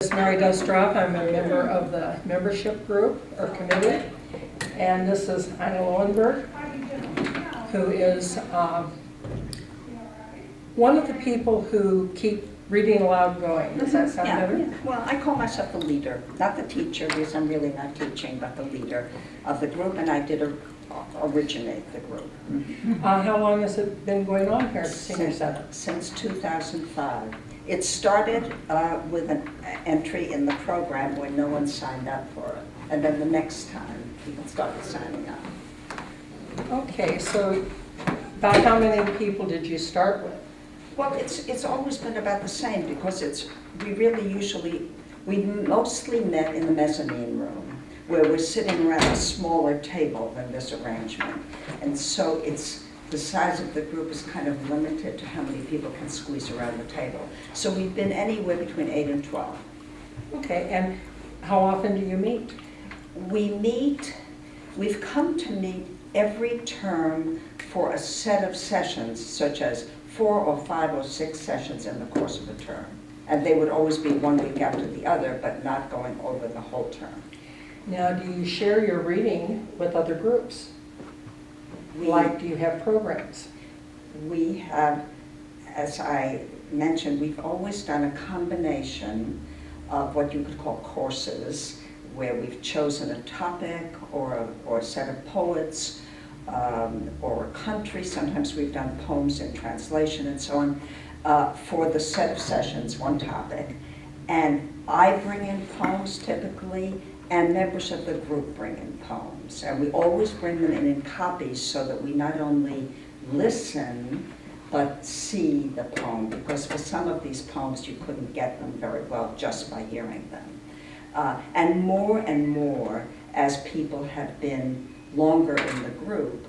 This is Mary Dostroff. I'm a member of the membership group or committee, and this is Aloud, who is one of the people who keep reading aloud going. Does that sound better? Yeah. Well, I call myself the leader, not the teacher, because I'm really not teaching, but the leader of the group, and I did originate the group. How long has it been going on here at the Senior Center? Since 2005. It started with an entry in the program when no one signed up for it. And then the next time, people started signing up. Okay, so about how many people did you start with? Well, it's always been about the same because we mostly met in the mezzanine room where we're sitting around a smaller table than this arrangement. And so the size of the group is kind of limited to how many people can squeeze around the table. So we've been anywhere between 8 and 12. Okay, and how often do you meet? We've come to meet every term for a set of sessions, such as 4 or 5 or 6 sessions in the course of a term. And they would always be one week after the other, but not going over the whole term. Now, do you share your reading with other groups? Do you have programs? We have, as I mentioned, we've always done a combination of what you could call courses, where we've chosen a topic or a set of poets or a country. Sometimes we've done poems in translation and so on for the set of sessions, one topic. And I bring in poems typically, and members of the group bring in poems. And we always bring them in copies so that we not only listen, but see the poem, because for some of these poems you couldn't get them very well just by hearing them. And more, as people have been longer in the group,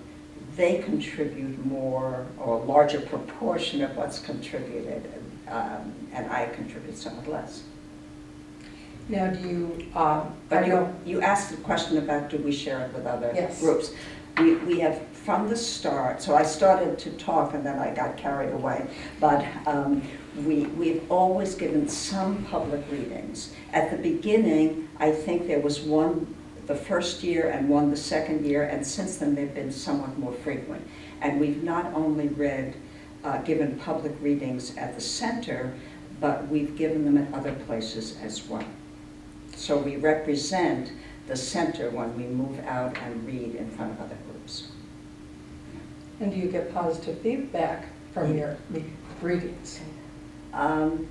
they contribute more or a larger proportion of what's contributed, and I contribute somewhat less. Now, do you, But you asked the question about do we share it with other Yes. groups. We have, from the start, so I started to talk and then I got carried away, but we've always given some public readings. At the beginning, I think there was one the first year and one the second year, and since then they've been somewhat more frequent. And we've not only given public readings at the center, but we've given them at other places as well. So we represent the center when we move out and read in front of other groups. And do you get positive feedback from your readings?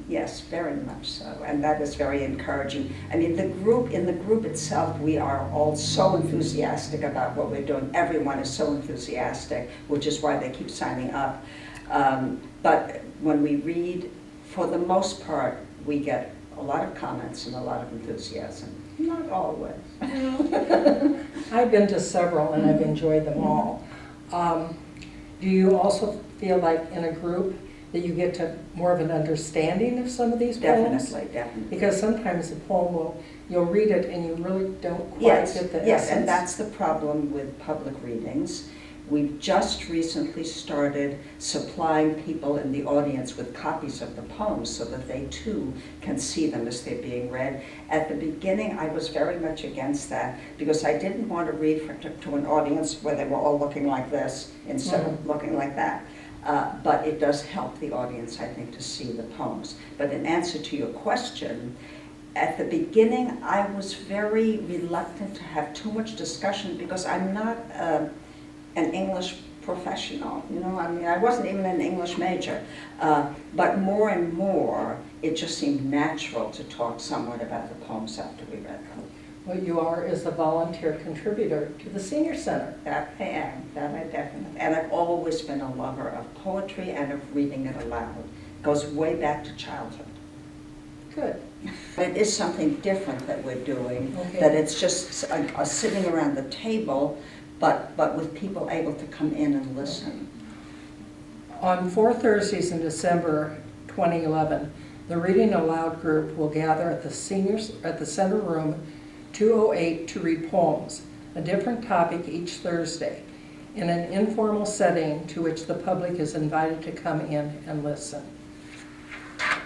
Yes, very much so, and that is very encouraging. I mean, in the group itself, we are all so enthusiastic about what we're doing. Everyone is so enthusiastic, which is why they keep signing up. But when we read, for the most part, we get a lot of comments and a lot of enthusiasm. Not always. I've been to several and I've enjoyed them all. Do you also feel like in a group that you get to more of an understanding of some of these poems? Definitely. Because sometimes the poem you'll read it and you really don't quite get the essence. Yes, and that's the problem with public readings. We've just recently started supplying people in the audience with copies of the poems so that they too can see them as they're being read. At the beginning, I was very much against that because I didn't want to read to an audience where they were all looking like this instead of looking like that. But it does help the audience, I think, to see the poems. But in answer to your question, at the beginning, I was very reluctant to have too much discussion because I'm not an English professional, I mean, I wasn't even an English major, but more and more, it just seemed natural to talk somewhat about the poems after we read them. What you are is a volunteer contributor to the Senior Center. That I am, that I definitely, and I've always been a lover of poetry and of reading it aloud. It goes way back to childhood. Good. It is something different that we're doing, Okay. that it's just a sitting around the table, but with people able to come in and listen. On 4 Thursdays in December 2011, the Reading Aloud group will gather at the center room 208 to read poems, a different topic each Thursday, in an informal setting to which the public is invited to come in and listen.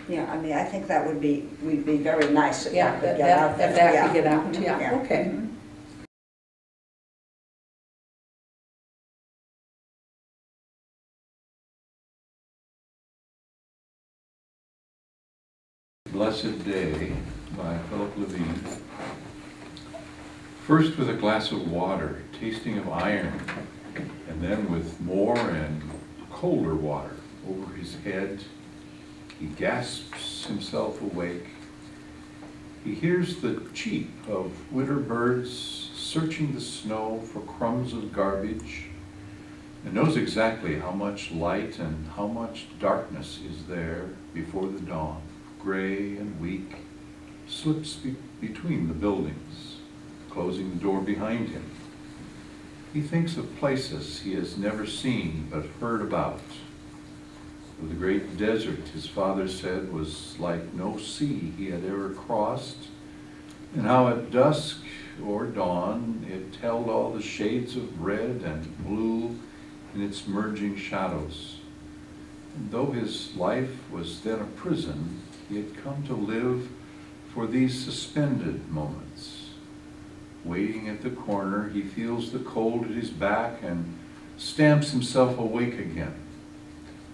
Yeah, I mean, I think that would be very nice if Yeah, that could get out there. if that Yeah. could get out, Mhm. yeah, okay. Mhm. Blessed Day by Philip Levine. First with a glass of water, tasting of iron, and then with more and colder water over his head, he gasps himself awake. He hears the cheep of winter birds searching the snow for crumbs of garbage, and knows exactly how much light and how much darkness is there before the dawn. Gray and weak, slips between the buildings, closing the door behind him. He thinks of places he has never seen but heard about. Of the great desert his father said was like no sea he had ever crossed, and how at dusk or dawn it held all the shades of red and blue in its merging shadows. And though his life was then a prison, he had come to live for these suspended moments. Waiting at the corner, he feels the cold at his back and stamps himself awake again.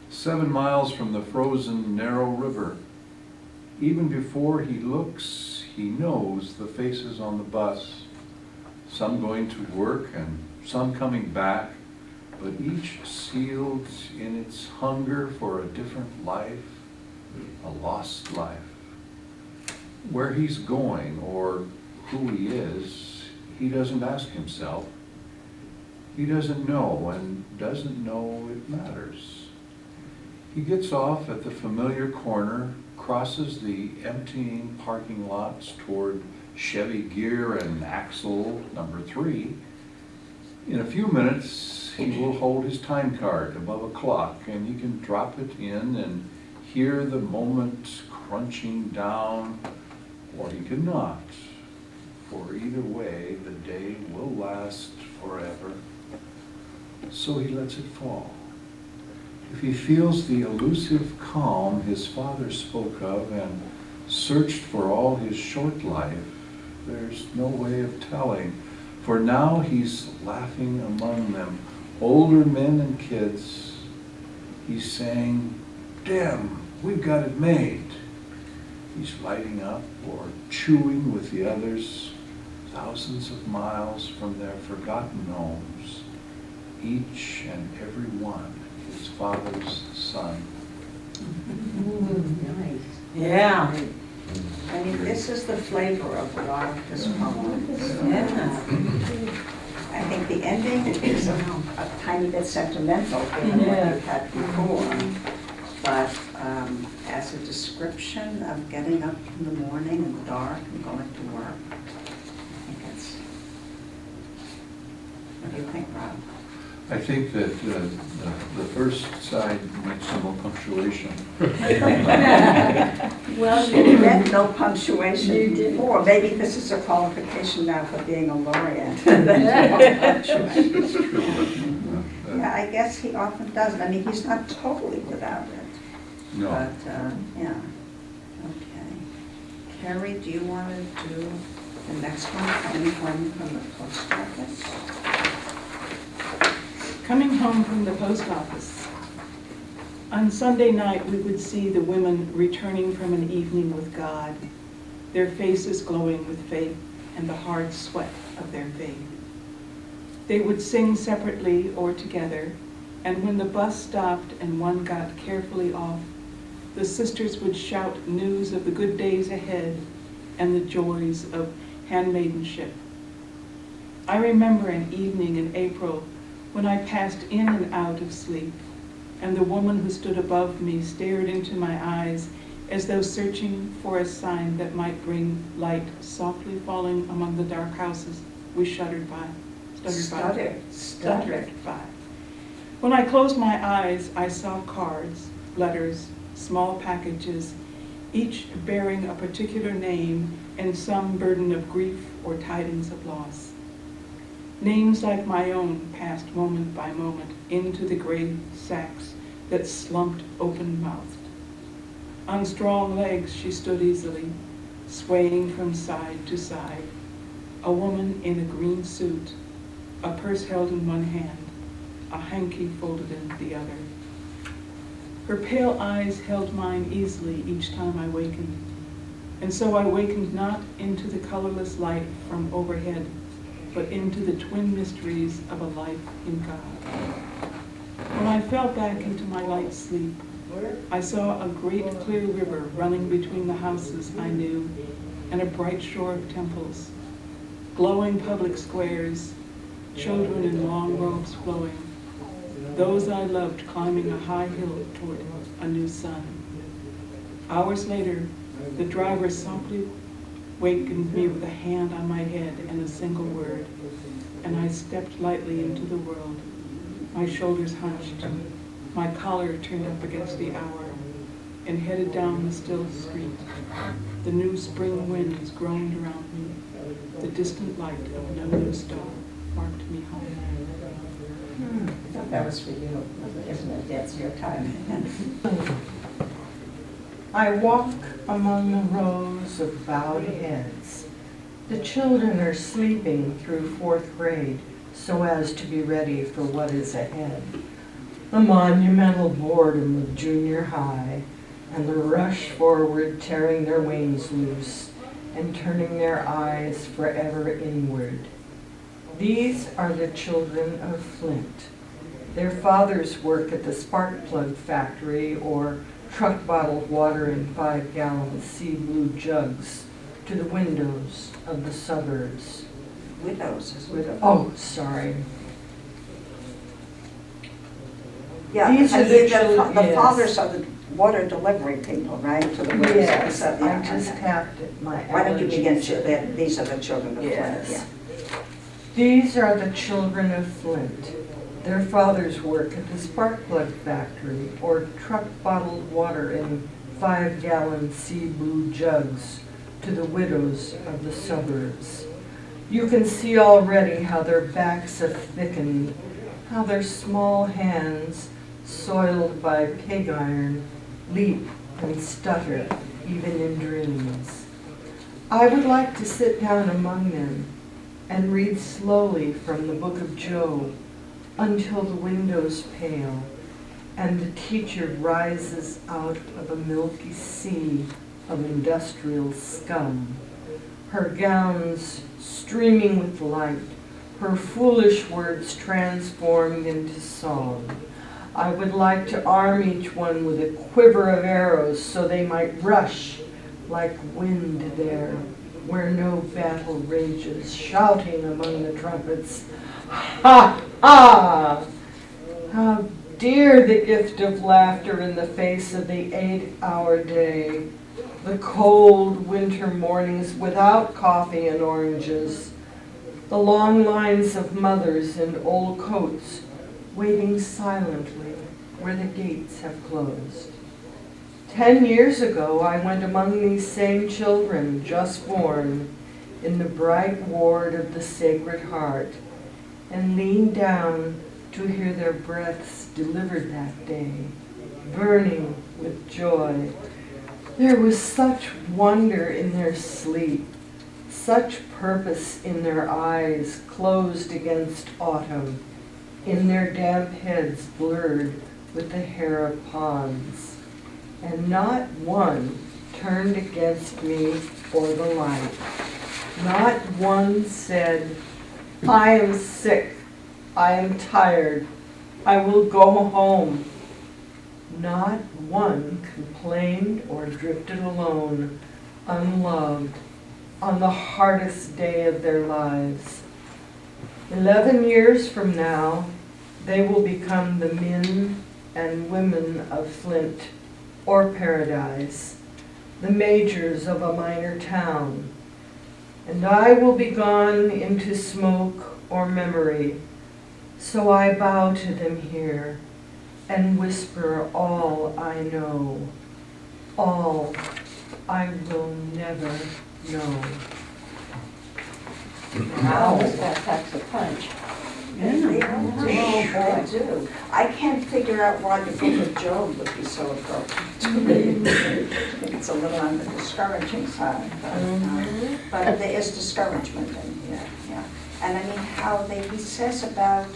7 miles from the frozen, narrow river. Even before he looks, he knows the faces on the bus. Some going to work and some coming back, but each sealed in its hunger for a different life, a lost life. Where he's going or who he is, he doesn't ask himself. He doesn't know and doesn't know it matters. He gets off at the familiar corner, crosses the emptying parking lots toward Chevy Gear and Axle number 3. In a few minutes, he will hold his time card above a clock, and he can drop it in and hear the moment crunching down, or he cannot, for either way the day will last forever. So he lets it fall. If he feels the elusive calm his father spoke of and searched for all his short life, there's no way of telling, for now he's laughing among them, older men and kids. He's saying, "Damn, we've got it made." He's lighting up or chewing with the others, thousands of miles from their forgotten homes, each and every one his father's son. Nice. Yeah. I mean, this is the flavor of a lot of his poems. Yeah. I think the ending is a tiny bit sentimental, given what Yeah. you've had before. But as a description of getting up in the morning in the dark and going to work, I think it's, what do you think, Rob? I think that the first side needs some more punctuation. Well, you read no punctuation You did. before. Maybe this is a qualification now for being a laureate. That you don't punctuate. It's true, but, Yeah, I guess he often doesn't. I mean, he's not totally without it. no. But, yeah. Okay. Carrie, do you want to do the next one, coming home from the post office? Coming home from the post office. On Sunday night, we would see the women returning from an evening with God, their faces glowing with faith and the hard sweat of their faith. They would sing separately or together, and when the bus stopped and one got carefully off, the sisters would shout news of the good days ahead and the joys of handmaidenship. I remember an evening in April when I passed in and out of sleep, and the woman who stood above me stared into my eyes as though searching for a sign that might bring light softly falling among the dark houses we stuttered by. Stuttered by. When I closed my eyes, I saw cards, letters, small packages, each bearing a particular name and some burden of grief or tidings of loss. Names like my own passed moment by moment into the gray sacks that slumped open-mouthed. On strong legs she stood easily, swaying from side to side. A woman in a green suit, a purse held in one hand, a hanky folded in the other. Her pale eyes held mine easily each time I wakened, and so I wakened not into the colorless light from overhead, but into the twin mysteries of a life in God. When I fell back into my light sleep, I saw a great clear river running between the houses I knew and a bright shore of temples, glowing public squares, children in long robes flowing, those I loved climbing a high hill toward a new sun. Hours later, the driver softly wakened me with a hand on my head and a single word, and I stepped lightly into the world, my shoulders hunched, my collar turned up against the hour, and headed down the still street. The new spring winds groaned around me. The distant light of no new star marked me home. I thought that was for you, isn't it? That's your time. I walk among the rows of bowed heads. The children are sleeping through 4th grade so as to be ready for what is ahead. The monumental boredom of junior high and the rush forward tearing their wings loose and turning their eyes forever inward. These are the children of Flint. Their fathers work at the spark plug factory or truck bottled water in 5-gallon sea blue jugs to the windows of the suburbs. Widows is widow. Oh, sorry. Yeah, These are the children, the yes. fathers are the water delivery people, right? To the widows. Yes, Yeah, I just tapped it. My Why don't you begin allergies. to that? These are the children of Flint. Yes. Yeah. These are the children of Flint. Their fathers work at the spark plug factory or truck bottled water in 5-gallon sea blue jugs to the widows of the suburbs. You can see already how their backs have thickened, how their small hands, soiled by pig iron, leap and stutter even in dreams. I would like to sit down among them and read slowly from the book of Job until the windows pale and the teacher rises out of a milky sea of industrial scum, her gowns streaming with light, her foolish words transformed into song. I would like to arm each one with a quiver of arrows so they might rush like wind there where no battle rages, shouting among the trumpets, ha, ha! How dear the gift of laughter in the face of the 8-hour day, the cold winter mornings without coffee and oranges, the long lines of mothers in old coats waiting silently where the gates have closed. 10 years ago, I went among these same children just born in the bright ward of the Sacred Heart and leaned down to hear their breaths delivered that day, burning with joy. There was such wonder in their sleep, such purpose in their eyes closed against autumn, in their damp heads blurred with the hair of ponds. And not one turned against me or the light. Not one said, I am sick, I am tired, I will go home. Not one complained or drifted alone, unloved, on the hardest day of their lives. 11 years from now, they will become the men and women of Flint or Paradise, the majors of a minor town. And I will be gone into smoke or memory, so I bow to them here and whisper all I know, all I will never know. Wow, that packs a punch. They do. I can't figure out why the book of Job would be so appropriate. It's a little on the discouraging side, but there is discouragement in here, yeah. And I mean, he says about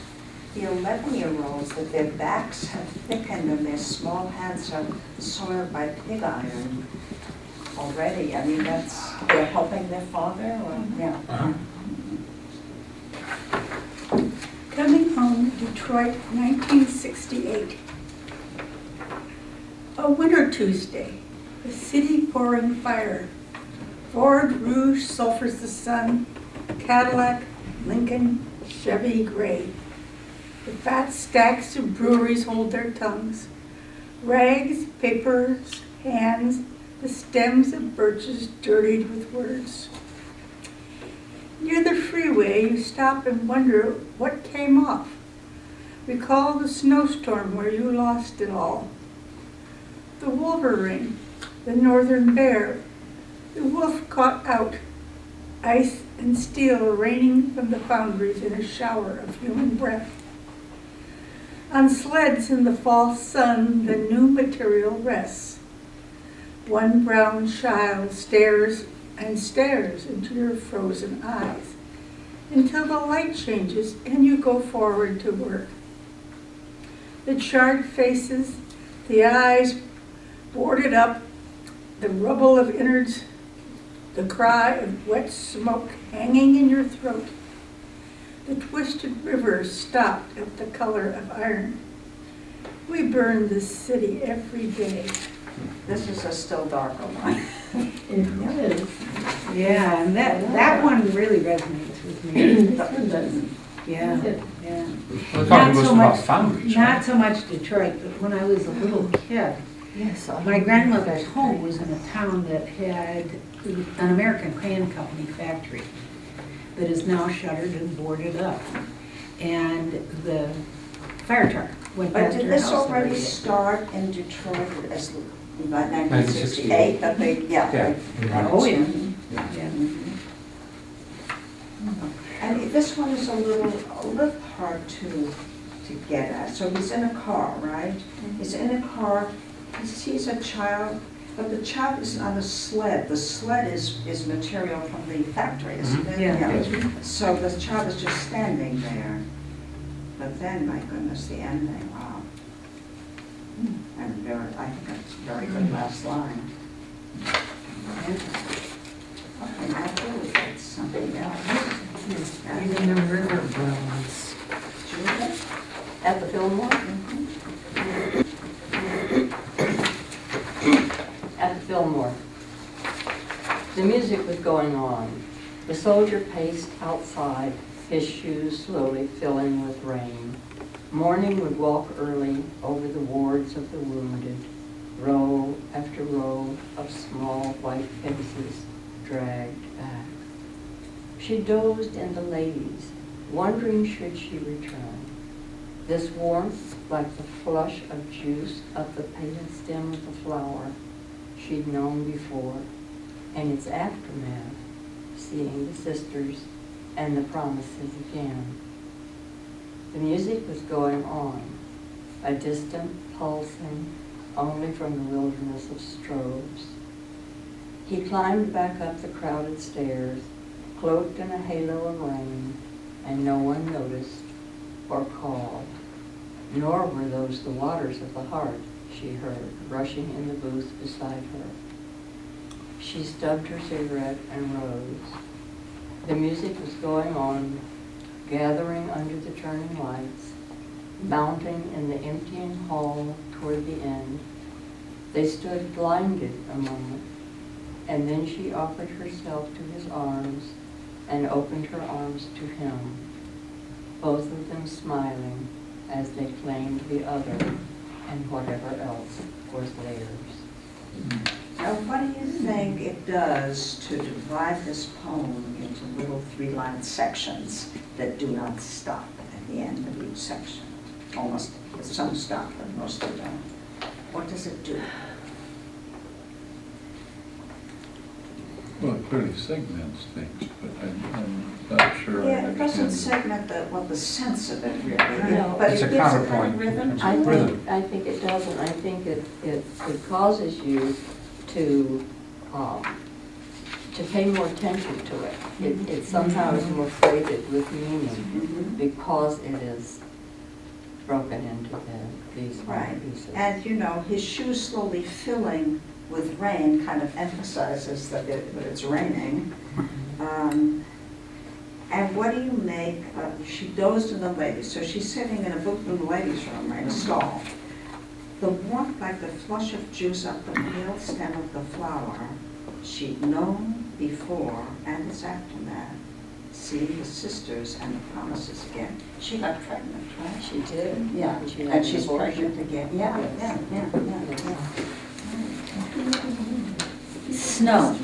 the 11-year-olds that their backs have thickened and their small hands are soiled by pig iron already. I mean, they're helping their father, or, yeah. Coming home, Detroit, 1968. A winter Tuesday, the city pouring fire. Ford, Rouge, sulfurs the sun, Cadillac, Lincoln, Chevy, gray. The fat stacks of breweries hold their tongues. Rags, papers, hands, the stems of birches dirtied with words. Near the freeway, you stop and wonder what came off. Recall the snowstorm where you lost it all. The wolverine, the northern bear, the wolf caught out, ice and steel raining from the foundries in a shower of human breath. On sleds in the fall sun, the new material rests. One brown child stares and stares into your frozen eyes until the light changes and you go forward to work. The charred faces, the eyes boarded up, the rubble of innards, the cry of wet smoke hanging in your throat. The twisted river stopped at the color of iron. We burn this city every day. This is a still darker one. It is. Yeah, and that one really resonates with me. Yeah, yeah. We're Not talking so most about much- foundries, Not right? so much Detroit, but when I was a little kid, Yes. my grandmother's home was in a town that had an American Crayon Company factory that is now shuttered and boarded up. And the fire truck went But past did her this house already every day. start in Detroit as by 1968? That they, yeah. Oh, yeah. Mhm. Yeah. And this one is a little hard to get at. So he's in a car, right? He's in a car, he sees a child, but the child is on a sled. The sled is material from the factory, isn't it? Yeah. So the child is just standing there. But then, my goodness, the ending, wow. And I think that's a very good last line. Okay, now really that's something else. Even the river browns. Judith? At the Fillmore? At the Fillmore. The music was going on. The soldier paced outside, his shoes slowly filling with rain. Morning would walk early over the wards of the wounded, row after row of small white faces dragged back. She dozed in the ladies, wondering should she return. This warmth, like the flush of juice of the painted stem of the flower, she'd known before, and its aftermath, seeing the sisters and the promises again. The music was going on, a distant pulsing only from the wilderness of strobes. He climbed back up the crowded stairs, cloaked in a halo of rain, and no one noticed or called. Nor were those the waters of the heart she heard rushing in the booth beside her. She stubbed her cigarette and rose. The music was going on, gathering under the turning lights, mounting in the emptying hall toward the end. They stood blinded a moment, and then she offered herself to his arms and opened her arms to him, both of them smiling as they claimed the other and whatever else was theirs. Now, what do you think it does to divide this poem into little 3-line sections that do not stop at the end of each section? Almost, some stop, but most of them. What does it do? Well, it clearly segments things, but I'm not sure I Yeah, it doesn't understand. segment the sense of it really. No. But It's it a gives it counterpoint. rhythm. I think it doesn't. I think it causes you to pay more attention to it. It somehow is more freighted with meaning because it is broken into these Right. pieces. And, you know, his shoes slowly filling with rain kind of emphasizes that it's raining. And what do you make, she dozed in the ladies, so she's sitting in a book in the ladies' room, right, a stall. The warmth like the flush of juice up the pale stem of the flower, she'd known before and is aftermath. Seeing the sisters and the promises again. She got pregnant, right? She did. Yeah, She had and an she's abortion. pregnant again. Yeah, Yes. yeah. Snow.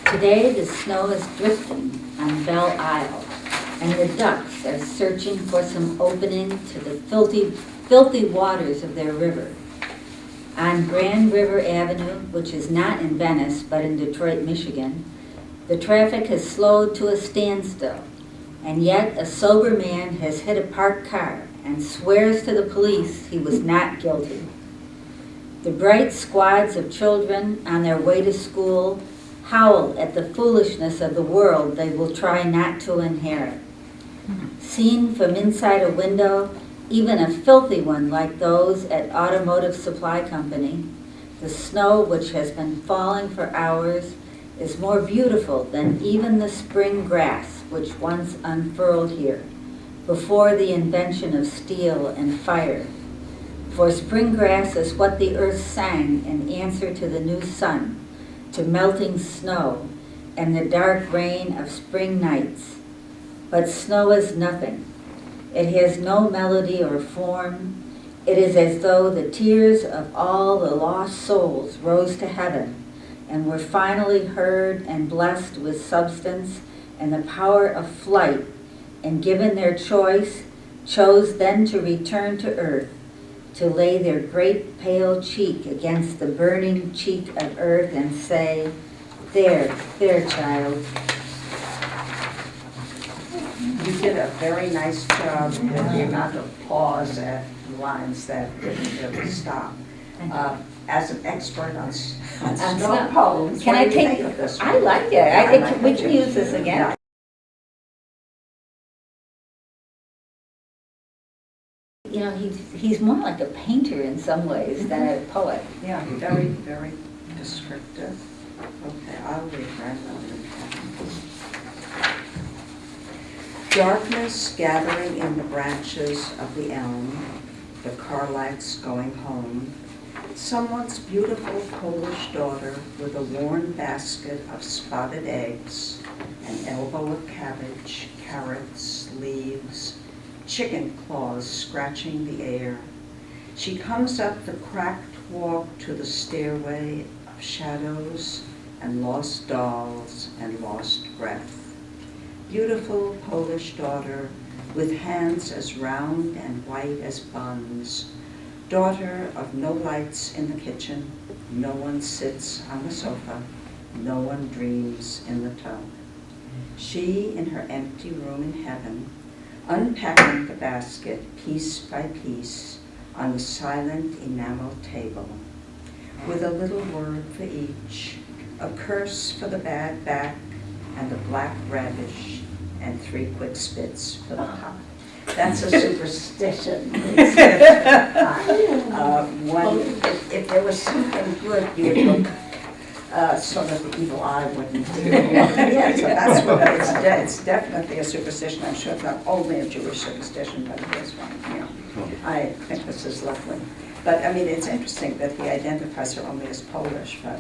Today the snow is drifting on Belle Isle, and the ducks are searching for some opening to the filthy waters of their river. On Grand River Avenue, which is not in Venice but in Detroit, Michigan, the traffic has slowed to a standstill, and yet a sober man has hit a parked car and swears to the police he was not guilty. The bright squads of children on their way to school howl at the foolishness of the world they will try not to inherit. Seen from inside a window, even a filthy one like those at Automotive Supply Company, the snow which has been falling for hours is more beautiful than even the spring grass which once unfurled here, before the invention of steel and fire. For spring grass is what the earth sang in answer to the new sun, to melting snow and the dark rain of spring nights. But snow is nothing. It has no melody or form. It is as though the tears of all the lost souls rose to heaven and were finally heard and blessed with substance and the power of flight, and given their choice, chose then to return to earth, to lay their great pale cheek against the burning cheek of earth and say, there, child. You did a very nice job with the amount of pause at lines that didn't really stop. As an expert on snow snow. poems, Can what I do you take- think of this I one? like it. Yeah, I like We it can too. use this again. Yeah. You know, he's more like a painter in some ways than a poet. Yeah, very, very descriptive. Okay, I'll read right on. Darkness gathering in the branches of the elm, the car lights going home. Someone's beautiful Polish daughter with a worn basket of spotted eggs, an elbow of cabbage, carrots, leaves, chicken claws scratching the air. She comes up the cracked walk to the stairway of shadows and lost dolls and lost breath. Beautiful Polish daughter with hands as round and white as buns. Daughter of no lights in the kitchen, no one sits on the sofa, no one dreams in the tub. She in her empty room in heaven, unpacking the basket piece by piece on the silent enamel table, with a little word for each, a curse for the bad back and the black radish, and 3 quick spits for the pot. That's a superstition. If there was something good, you would look so that the evil eye wouldn't do. Yeah, so that's what it's definitely a superstition. I'm sure it's not only a Jewish superstition, but it is one. You know, I think this is lovely. But I mean, it's interesting that he identifies her only as Polish, but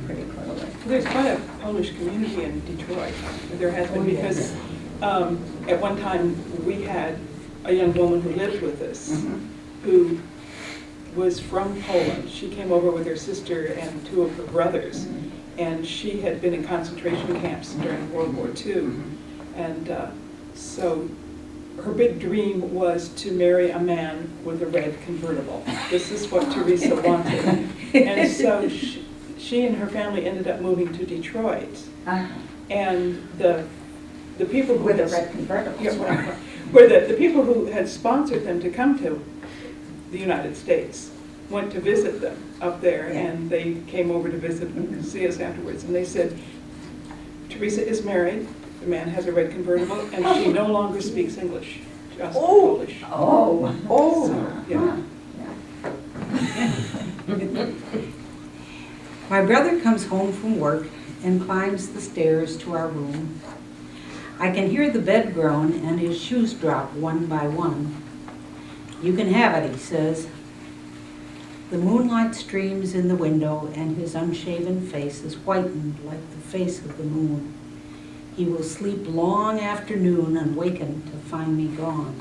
pretty clearly. There's quite a Polish community in Detroit. There has been, because at one time we had a young woman who lived with us who was from Poland. She came over with her sister and 2 of her brothers, and she had been in concentration camps during World War II. And so her big dream was to marry a man with a red convertible. This is what Teresa wanted. And so she she and her family ended up moving to Detroit. Uh-huh. And the people who With the had- red convertibles. Yeah, well, where the people who had sponsored them to come to the United States went to visit them up there, Yeah. and they came over to visit and see us afterwards, and they said, Teresa is married, the man has a red convertible, and she no longer speaks English, just Polish. Oh, oh. So, yeah. My brother comes home from work and climbs the stairs to our room. I can hear the bed groan and his shoes drop one by one. "You can have it," he says. The moonlight streams in the window and his unshaven face is whitened like the face of the moon. He will sleep long after noon and waken to find me gone.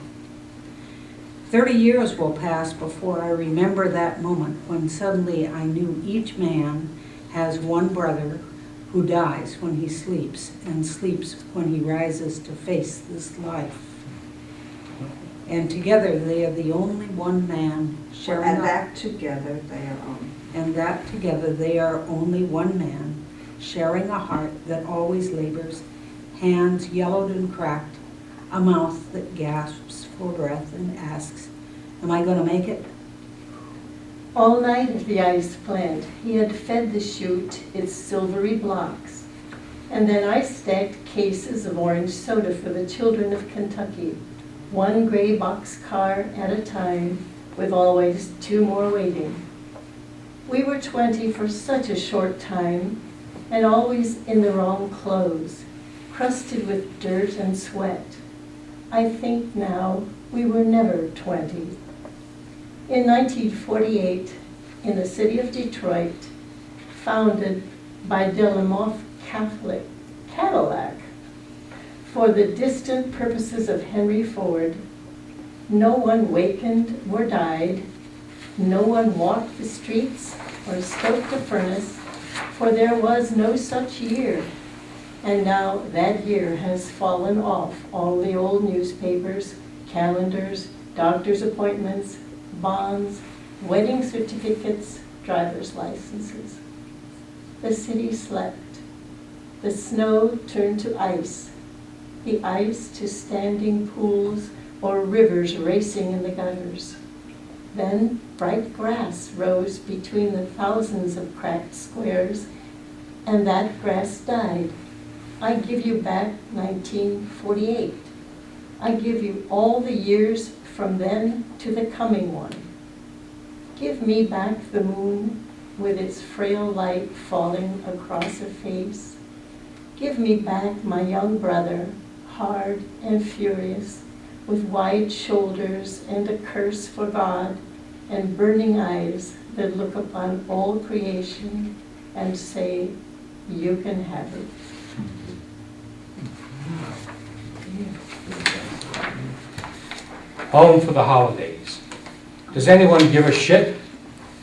30 years will pass before I remember that moment when suddenly I knew each man has one brother who dies when he sleeps and sleeps when he rises to face this life. And together they are the only one man sharing And a- that together they are on. and that together they are only one man, sharing a heart that always labors, hands yellowed and cracked, a mouth that gasps for breath and asks, "Am I going to make it?" All night at the ice plant, he had fed the chute its silvery blocks. And then I stacked cases of orange soda for the children of Kentucky, one gray boxcar at a time, with always 2 more waiting. We were 20 for such a short time, and always in the wrong clothes, crusted with dirt and sweat. I think now we were never 20. In 1948, in the city of Detroit, founded by Delamoth Catholic Cadillac for the distant purposes of Henry Ford, no one wakened or died, no one walked the streets or stoked a furnace, for there was no such year. And now that year has fallen off all the old newspapers, calendars, doctor's appointments, bonds, wedding certificates, driver's licenses. The city slept. The snow turned to ice, the ice to standing pools or rivers racing in the gutters. Then bright grass rose between the thousands of cracked squares, and that grass died. I give you back 1948. I give you all the years from then to the coming one. Give me back the moon with its frail light falling across a face. Give me back my young brother, hard and furious, with wide shoulders and a curse for God, and burning eyes that look upon all creation and say, "You can have it." Home for the holidays. Does anyone give a shit?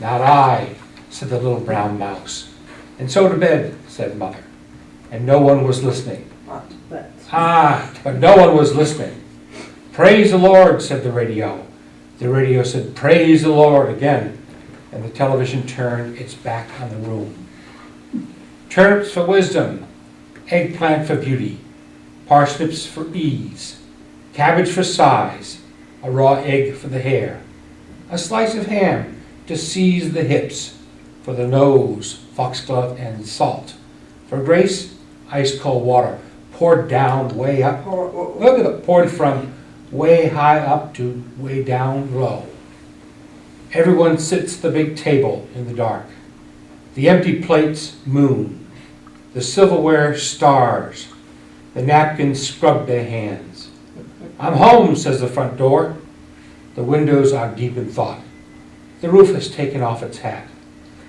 Not I, said the little brown mouse. And so to bed, said Mother. And no one was listening. But no one was listening. Praise the Lord, said the radio. The radio said, praise the Lord again. And the television turned its back on the room. Turnips for wisdom, eggplant for beauty, parsnips for ease, cabbage for size, a raw egg for the hair, a slice of ham to seize the hips, for the nose, foxglove and salt. For grace, ice cold water, poured down way up, look at it, poured from way high up to way down low. Everyone sits at the big table in the dark. The empty plates moon, the silverware stars, the napkins scrub their hands. I'm home, says the front door. The windows are deep in thought. The roof has taken off its hat.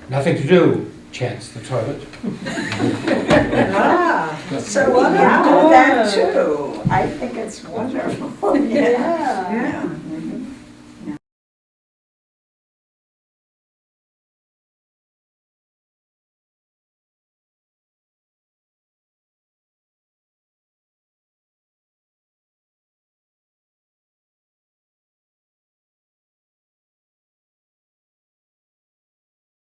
Nothing to do, chants the toilet. So we can do that too. I think it's wonderful. Yeah.